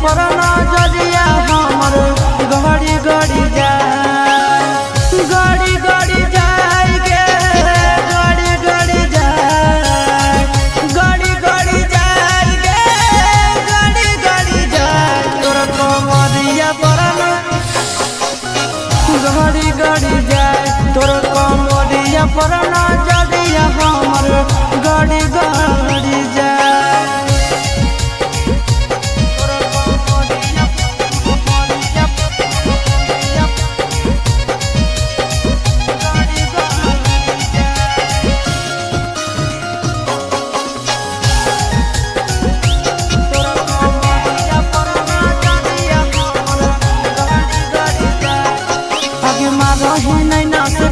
पर नजरिया हमर गड़ी गड़ी जाए गड़ी गड़ी जाए गे गड़ी गड़ी जाए गड़ी गड़ी जाए गे गड़ी गड़ी जाए तोर कमरिया पर गड़ी गड़ी जाए तोर कमरिया पर नजरिया हमर गड़ी गड़ी जाए।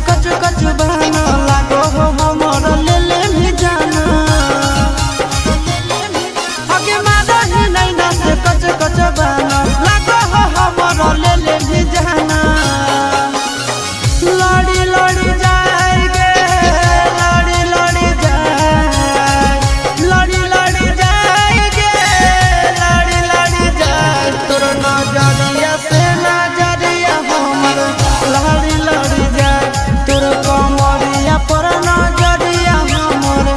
कच कच बहना लागो हो हमर ले ले भी जाना आगे मारा ही नहीं ना से कच कच बहना लागो हो हमर ले ले भी जाना लड़ी लड़ी जाए गे लड़ी लड़ी जाए लड़ी लड़ी जाए गे लड़ी लड़ी जाए तोर नजरिया से नजरिया हमर लड़ी लड़ी जाए तोर कमरिया पर नजरिया हमर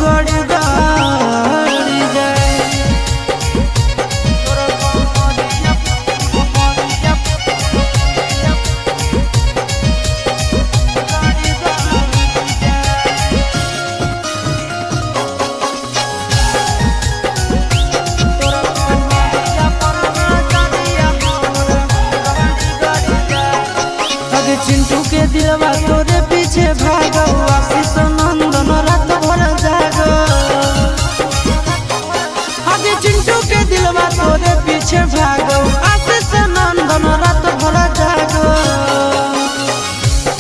गड़ी गड़ी जाए तोर कमरिया कमरिया गड़ी गड़ी जाए तोर कमरिया पर नजरिया हमर गड़ी गड़ी जाए। अगे चिंटू के दिलवा तोरे पीछे भागो आशीष नंदन रात भर जागो अगे चिंटू के दिलवा तोरे पीछे भागो आशीष नंदन रात भर जागो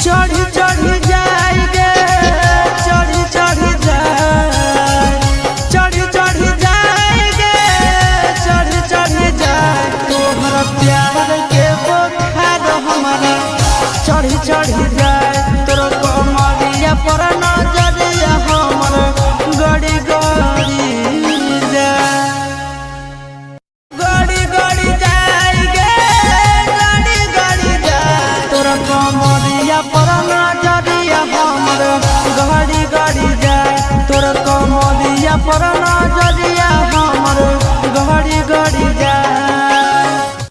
चढ़ी चढ़ी जाए गे चढ़ी चढ़ी जाए चढ़ी चढ़ी जाए गे चढ़ी चढ़ी जाए तोहरा प्यार के बुखार हमारा चढ़ी चढ़ी जाए तोर कमरिया पर नजरिया हमर गड़ी गड़ी जाए गड़ी गड़ी जाए गे गड़ी गड़ी जाए तोर कमरिया पर नजरिया हमर गड़ी गड़ी जाए तोर कमरिया पर नजरिया हमर गड़ी गड़ी जाए।